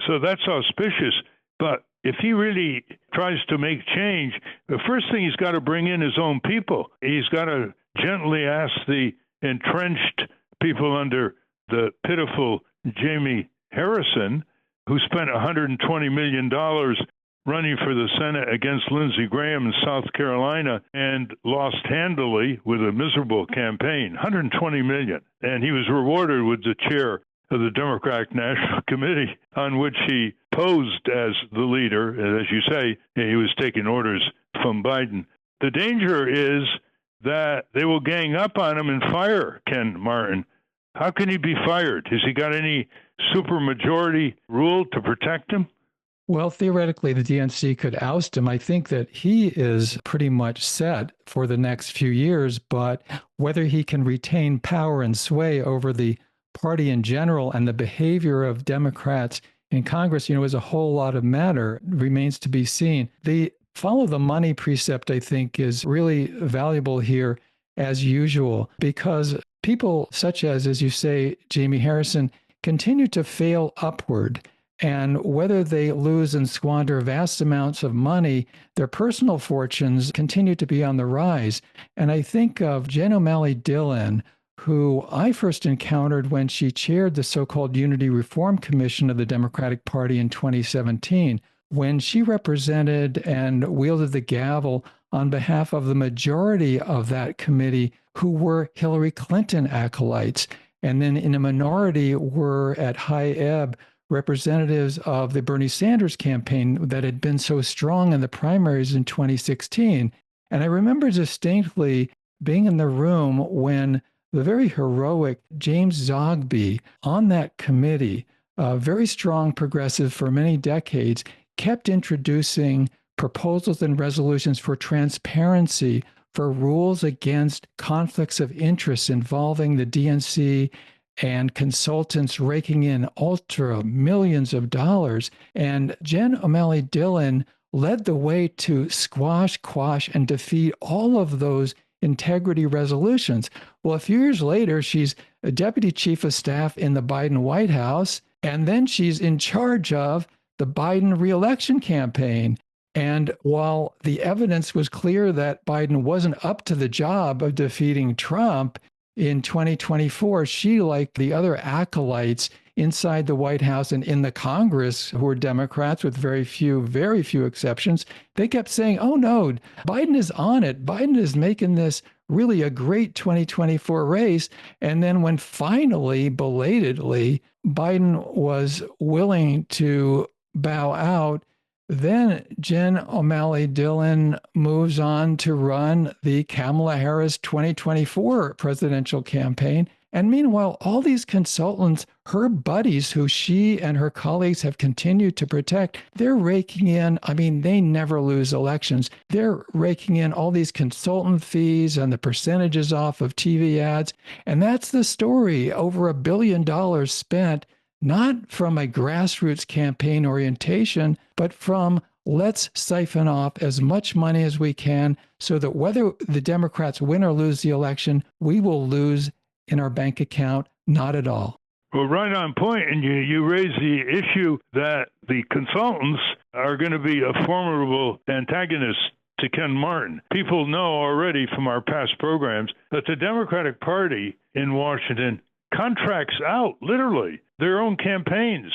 So that's auspicious. But if he really tries to make change, the first thing he's got to bring in his own people. He's got to gently ask the entrenched people under the pitiful Jamie Harrison, who spent $120 million running for the Senate against Lindsey Graham in South Carolina and lost handily with a miserable campaign, $120 million. And he was rewarded with the chair of the Democratic National Committee, on which he posed as the leader. And as you say, he was taking orders from Biden. The danger is that they will gang up on him and fire Ken Martin. How can he be fired? Has he got any supermajority rule to protect him? Well, theoretically, the DNC could oust him. I think that he is pretty much set for the next few years, but whether he can retain power and sway over the party in general and the behavior of Democrats in Congress, is a whole lot of matter, remains to be seen. The follow the money precept, I think, is really valuable here as usual, because people such as you say, Jamie Harrison, continue to fail upward. And whether they lose and squander vast amounts of money, their personal fortunes continue to be on the rise. And I think of Jen O'Malley Dillon, who I first encountered when she chaired the so-called Unity Reform Commission of the Democratic Party in 2017, when she represented and wielded the gavel on behalf of the majority of that committee, who were Hillary Clinton acolytes. And then in a minority were at high ebb representatives of the Bernie Sanders campaign that had been so strong in the primaries in 2016. And I remember distinctly being in the room when the very heroic James Zogby on that committee, a very strong progressive for many decades, kept introducing proposals and resolutions for transparency, for rules against conflicts of interest involving the DNC and consultants raking in ultra millions of dollars. And Jen O'Malley Dillon led the way to squash, quash, and defeat all of those integrity resolutions. Well, a few years later, she's a deputy chief of staff in the Biden White House, and then she's in charge of the Biden reelection campaign. And while the evidence was clear that Biden wasn't up to the job of defeating Trump in 2024, she, like the other acolytes inside the White House and in the Congress, who were Democrats with very few exceptions, they kept saying, oh no, Biden is on it. Biden is making this really a great 2024 race. And then when finally, belatedly, Biden was willing to bow out, then Jen O'Malley Dillon moves on to run the Kamala Harris 2024 presidential campaign. And meanwhile, all these consultants, her buddies who she and her colleagues have continued to protect, they're raking in, I mean, they never lose elections. They're raking in all these consultant fees and the percentages off of TV ads. And that's the story. Over $1 billion spent, not from a grassroots campaign orientation, but from let's siphon off as much money as we can so that whether the Democrats win or lose the election, we will lose in our bank account, not at all. Well, right on point. And you raise the issue that the consultants are going to be a formidable antagonist to Ken Martin. People know already from our past programs that the Democratic Party in Washington contracts out, literally, their own campaigns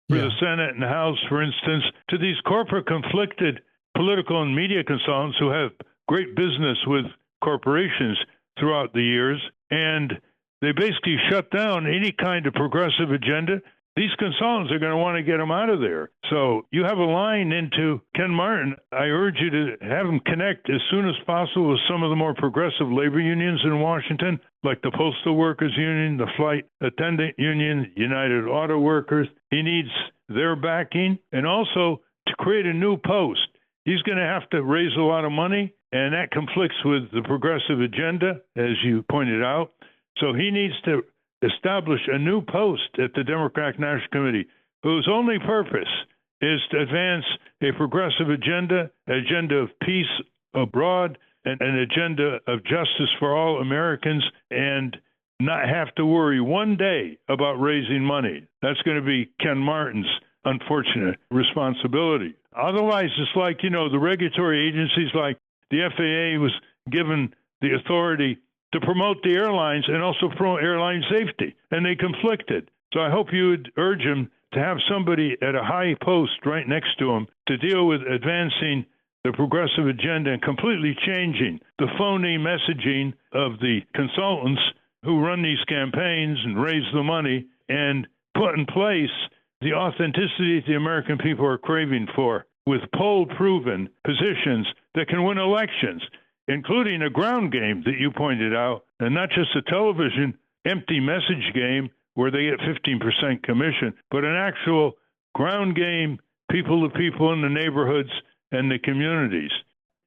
for the Senate and the House, for instance, to these corporate conflicted political and media consultants who have great business with corporations throughout the years. And they basically shut down any kind of progressive agenda. These consultants are going to want to get them out of there. So you have a line into Ken Martin. I urge you to have him connect as soon as possible with some of the more progressive labor unions in Washington, like the Postal Workers Union, the Flight Attendant Union, United Auto Workers. He needs their backing, and also to create a new post. He's going to have to raise a lot of money, and that conflicts with the progressive agenda, as you pointed out. So he needs to establish a new post at the Democratic National Committee whose only purpose is to advance a progressive agenda of peace abroad, and an agenda of justice for all Americans, and not have to worry one day about raising money. That's going to be Ken Martin's unfortunate responsibility. Otherwise, it's like, the regulatory agencies like the FAA was given the authority to promote the airlines and also promote airline safety, and they conflicted. So I hope you would urge him to have somebody at a high post right next to him to deal with advancing the progressive agenda and completely changing the phony messaging of the consultants who run these campaigns and raise the money, and put in place the authenticity that the American people are craving for, with poll-proven positions that can win elections, including a ground game that you pointed out, and not just a television empty message game where they get 15% commission, but an actual ground game, people to people in the neighborhoods and the communities.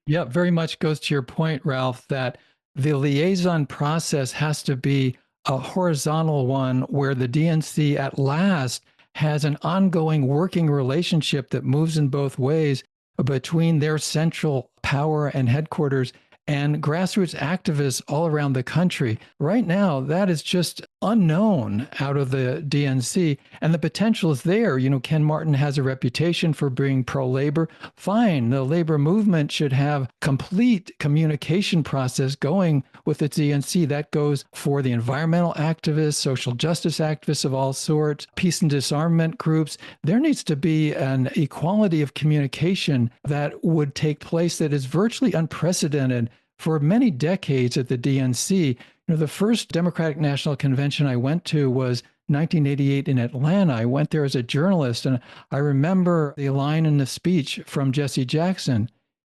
Yeah, very much goes to your point, Ralph, that the liaison process has to be a horizontal one where the DNC at last has an ongoing working relationship that moves in both ways between their central power and headquarters and grassroots activists all around the country. Right now, that is just unknown out of the DNC, and the potential is there. Ken Martin has a reputation for being pro-labor. Fine, the labor movement should have complete communication process going with the DNC. That goes for the environmental activists, social justice activists of all sorts, peace and disarmament groups. There needs to be an equality of communication that would take place that is virtually unprecedented for many decades at the DNC. The first Democratic National Convention I went to was 1988 in Atlanta. I went there as a journalist, and I remember the line in the speech from Jesse Jackson,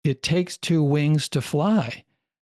"It takes two wings to fly."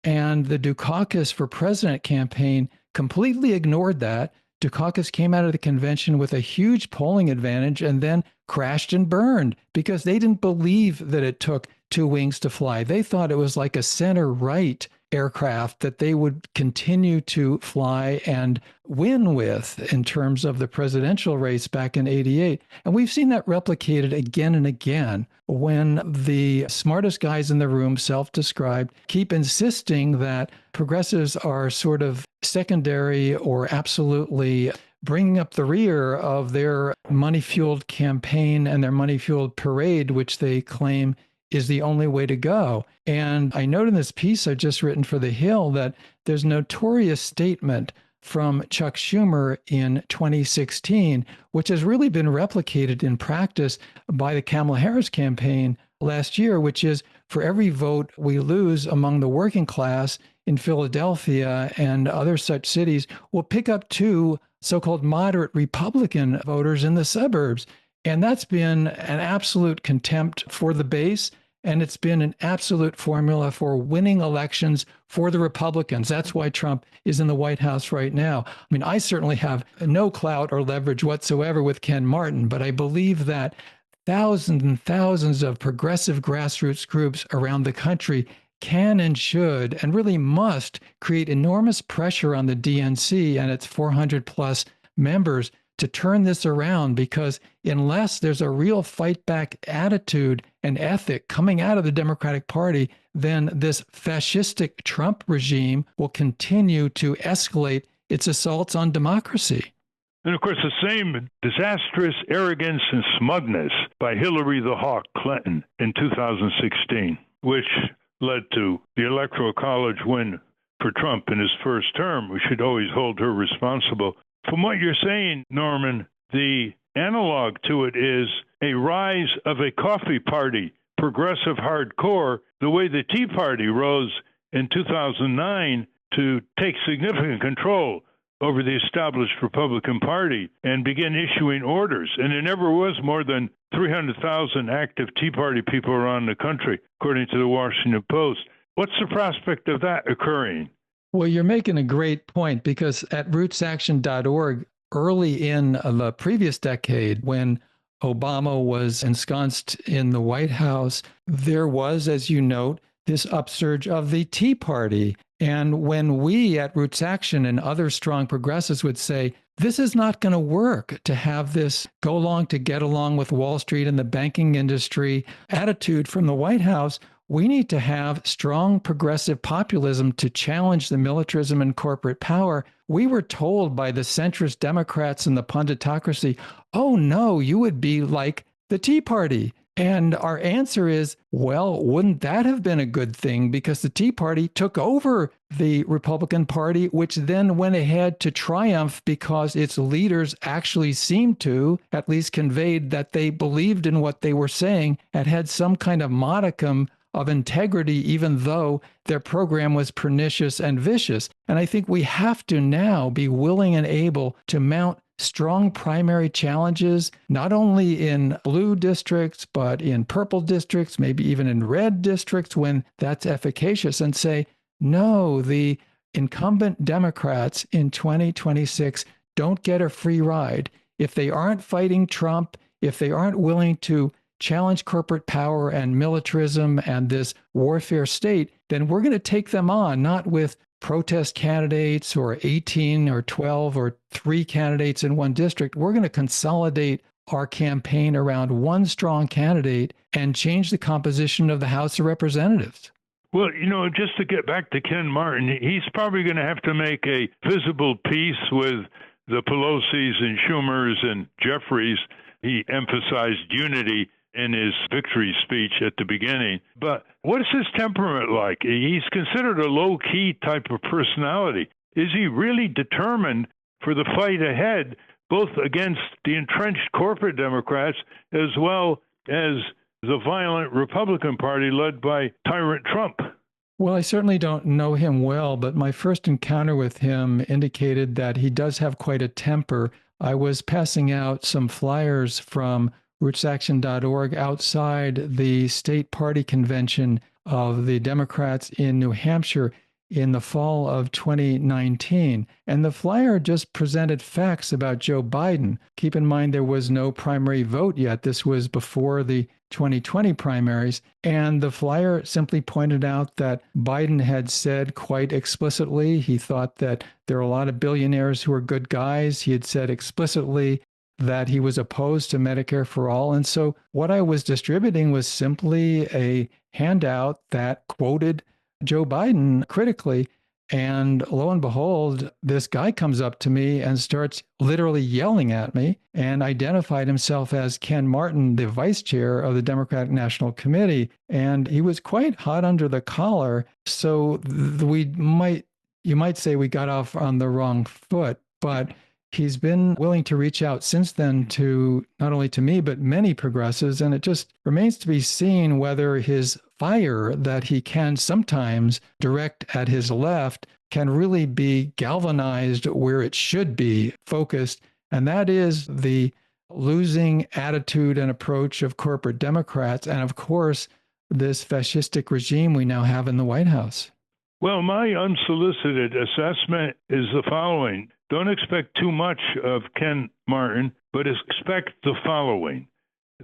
And the Dukakis for President campaign completely ignored that. Dukakis came out of the convention with a huge polling advantage and then crashed and burned because they didn't believe that it took two wings to fly. They thought it was like a center-right aircraft that they would continue to fly and win with in terms of the presidential race back in '88. And we've seen that replicated again and again when the smartest guys in the room, self-described, keep insisting that progressives are sort of secondary or absolutely bringing up the rear of their money-fueled campaign and their money-fueled parade, which they claim is the only way to go. And I note in this piece I've just written for The Hill that there's a notorious statement from Chuck Schumer in 2016, which has really been replicated in practice by the Kamala Harris campaign last year, which is for every vote we lose among the working class in Philadelphia and other such cities, we'll pick up two so-called moderate Republican voters in the suburbs. And that's been an absolute contempt for the base. And it's been an absolute formula for winning elections for the Republicans. That's why Trump is in the White House right now. I mean, I certainly have no clout or leverage whatsoever with Ken Martin, but I believe that thousands and thousands of progressive grassroots groups around the country can and should and really must create enormous pressure on the DNC and its 400 plus members to turn this around, because unless there's a real fight back attitude and ethic coming out of the Democratic Party, then this fascistic Trump regime will continue to escalate its assaults on democracy. And of course, the same disastrous arrogance and smugness by Hillary the Hawk Clinton in 2016, which led to the Electoral College win for Trump in his first term. We should always hold her responsible. From what you're saying, Norman, the analog to it is a rise of a coffee party, progressive hardcore, the way the Tea Party rose in 2009 to take significant control over the established Republican Party and begin issuing orders. And there never was more than 300,000 active Tea Party people around the country, according to the Washington Post. What's the prospect of that occurring? Well, you're making a great point, because at rootsaction.org, early in the previous decade, when Obama was ensconced in the White House, there was, as you note, this upsurge of the Tea Party. And when we at RootsAction and other strong progressives would say, this is not going to work to have this go along to get along with Wall Street and the banking industry attitude from the White House, we need to have strong progressive populism to challenge the militarism and corporate power. We were told by the centrist Democrats and the punditocracy, oh no, you would be like the Tea Party. And our answer is, well, wouldn't that have been a good thing? Because the Tea Party took over the Republican Party, which then went ahead to triumph because its leaders actually seemed to, at least conveyed that they believed in what they were saying and had some kind of modicum of integrity, even though their program was pernicious and vicious. And I think we have to now be willing and able to mount strong primary challenges, not only in blue districts, but in purple districts, maybe even in red districts when that's efficacious, and say, no, the incumbent Democrats in 2026 don't get a free ride. If they aren't fighting Trump, if they aren't willing to challenge corporate power and militarism and this warfare state, then we're going to take them on, not with protest candidates or 18 or 12 or 3 candidates in one district. We're going to consolidate our campaign around one strong candidate and change the composition of the House of Representatives. Well, just to get back to Ken Martin, he's probably going to have to make a visible peace with the Pelosi's and Schumer's and Jeffries. He emphasized unity in his victory speech at the beginning. But what is his temperament like? He's considered a low-key type of personality. Is he really determined for the fight ahead, both against the entrenched corporate Democrats as well as the violent Republican Party led by tyrant Trump? Well, I certainly don't know him well, but my first encounter with him indicated that he does have quite a temper. I was passing out some flyers from RootsAction.org outside the state party convention of the Democrats in New Hampshire in the fall of 2019. And the flyer just presented facts about Joe Biden. Keep in mind, there was no primary vote yet. This was before the 2020 primaries. And the flyer simply pointed out that Biden had said quite explicitly, he thought that there are a lot of billionaires who are good guys. He had said explicitly that he was opposed to Medicare for all. And so what I was distributing was simply a handout that quoted Joe Biden critically. And lo and behold, this guy comes up to me and starts literally yelling at me and identified himself as Ken Martin, the vice chair of the Democratic National Committee. And he was quite hot under the collar. So you might say we got off on the wrong foot, but he's been willing to reach out since then to not only to me, but many progressives. And it just remains to be seen whether his fire that he can sometimes direct at his left can really be galvanized where it should be focused. And that is the losing attitude and approach of corporate Democrats. And of course, this fascistic regime we now have in the White House. Well, my unsolicited assessment is the following. Don't expect too much of Ken Martin, but expect the following,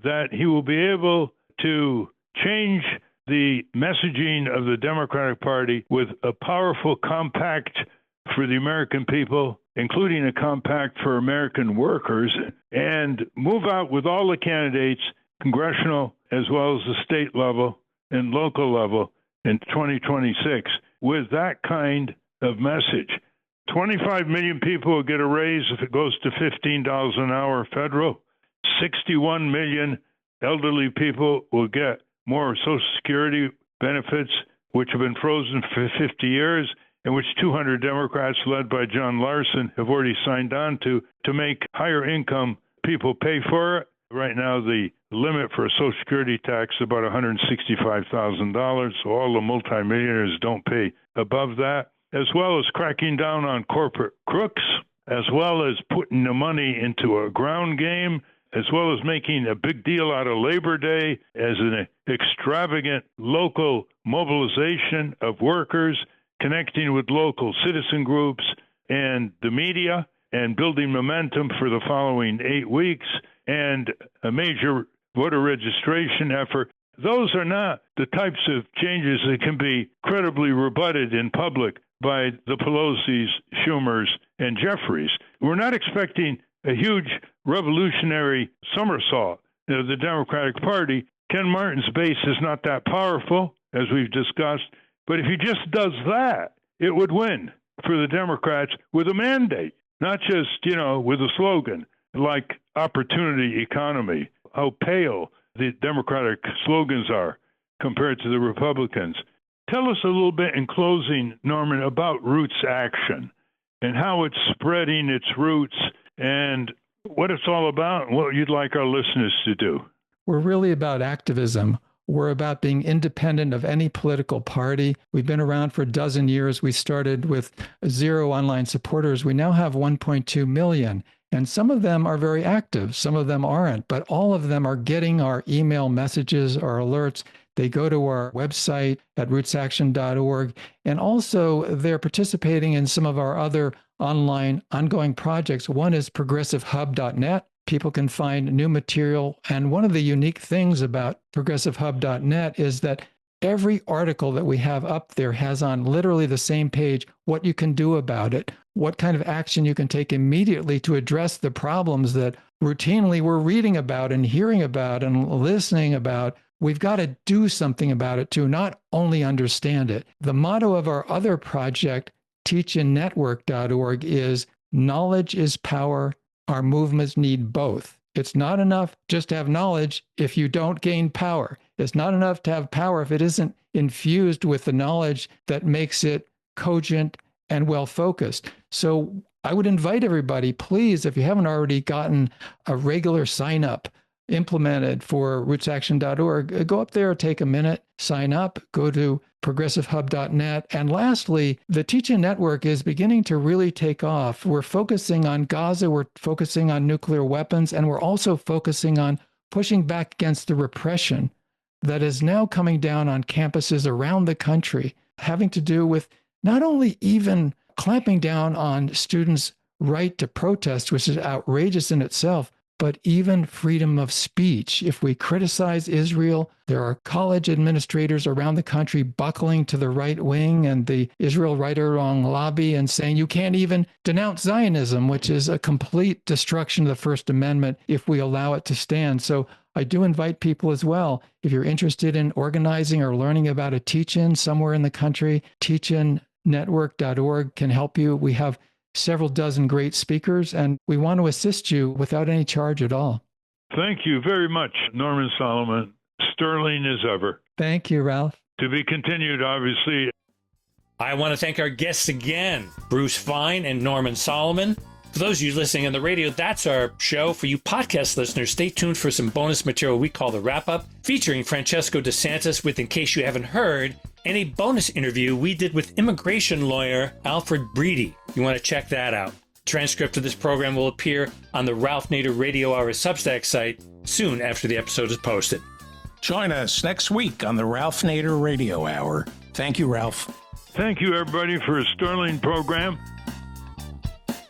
that he will be able to change the messaging of the Democratic Party with a powerful compact for the American people, including a compact for American workers, and move out with all the candidates, congressional as well as the state level and local level in 2026, with that kind of message. 25 million people will get a raise if it goes to $15 an hour federal. 61 million elderly people will get more Social Security benefits, which have been frozen for 50 years, and which 200 Democrats led by John Larson have already signed on to make higher income people pay for it. Right now, the limit for a Social Security tax is about $165,000, so all the multimillionaires don't pay above that, as well as cracking down on corporate crooks, as well as putting the money into a ground game, as well as making a big deal out of Labor Day as an extravagant local mobilization of workers, connecting with local citizen groups and the media, and building momentum for the following 8 weeks, and a major voter registration effort. Those are not the types of changes that can be credibly rebutted in public by the Pelosi's, Schumer's, and Jeffries. We're not expecting a huge revolutionary somersault of the Democratic Party. Ken Martin's base is not that powerful, as we've discussed, but if he just does that, it would win for the Democrats with a mandate, not just, with a slogan like opportunity economy. How pale the Democratic slogans are compared to the Republicans. Tell us a little bit in closing, Norman, about RootsAction and how it's spreading its roots and what it's all about and what you'd like our listeners to do. We're really about activism. We're about being independent of any political party. We've been around for a dozen years. We started with 0 online supporters. We now have 1.2 million. And some of them are very active. Some of them aren't. But all of them are getting our email messages, our alerts. They go to our website at rootsaction.org. And also, they're participating in some of our other online ongoing projects. One is progressivehub.net. People can find new material. And one of the unique things about progressivehub.net is that every article that we have up there has on literally the same page what you can do about it, what kind of action you can take immediately to address the problems that routinely we're reading about and hearing about and listening about we've got to do something about it too, not only understand it. The motto of our other project, teachandnetwork.org, is knowledge is power. Our movements need both. It's not enough just to have knowledge if you don't gain power. It's not enough to have power if it isn't infused with the knowledge that makes it cogent and well-focused. So I would invite everybody, please, if you haven't already gotten a regular sign-up implemented for rootsaction.org, go up there, take a minute, sign up, go to progressivehub.net. And lastly, the Teach-In Network is beginning to really take off. We're focusing on Gaza, we're focusing on nuclear weapons, and we're also focusing on pushing back against the repression that is now coming down on campuses around the country, having to do with not only even clamping down on students' right to protest, which is outrageous in itself, but even freedom of speech. If we criticize Israel, there are college administrators around the country buckling to the right wing and the Israel Right or Wrong lobby and saying you can't even denounce Zionism, which is a complete destruction of the First Amendment if we allow it to stand. So I do invite people as well, if you're interested in organizing or learning about a teach-in somewhere in the country, teachinnetwork.org can help you. We have several dozen great speakers, and we want to assist you without any charge at all. Thank you very much, Norman Solomon. Sterling as ever. Thank you, Ralph. To be continued, obviously. I want to thank our guests again, Bruce Fein and Norman Solomon. For those of you listening on the radio, that's our show. For you podcast listeners, stay tuned for some bonus material we call the Wrap-Up, featuring Francesco DeSantis with, in case you haven't heard, and a bonus interview we did with immigration lawyer Alfred Breedy. You want to check that out. Transcript of this program will appear on the Ralph Nader Radio Hour Substack site soon after the episode is posted. Join us next week on the Ralph Nader Radio Hour. Thank you, Ralph. Thank you, everybody, for a sterling program.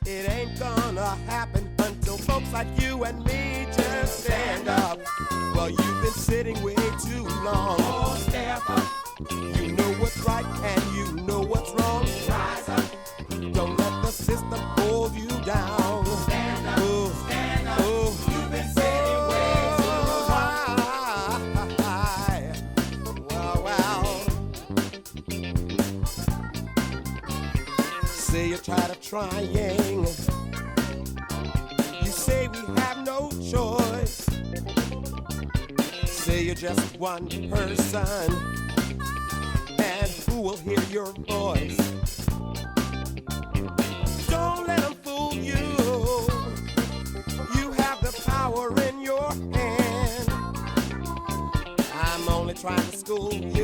It ain't gonna happen until folks like you and me just stand up. Well, you've been sitting way too long. Oh, step up. You know what's right and you know what's wrong. Rise up. Don't let the system hold you down. Stand up. Ooh. Stand up. Ooh. You've been sitting way too long. Wow. Say you're tired of trying. You say we have no choice. Say you're just one person. And who will hear your voice? Don't let them fool you. You have the power in your hand. I'm only trying to school you.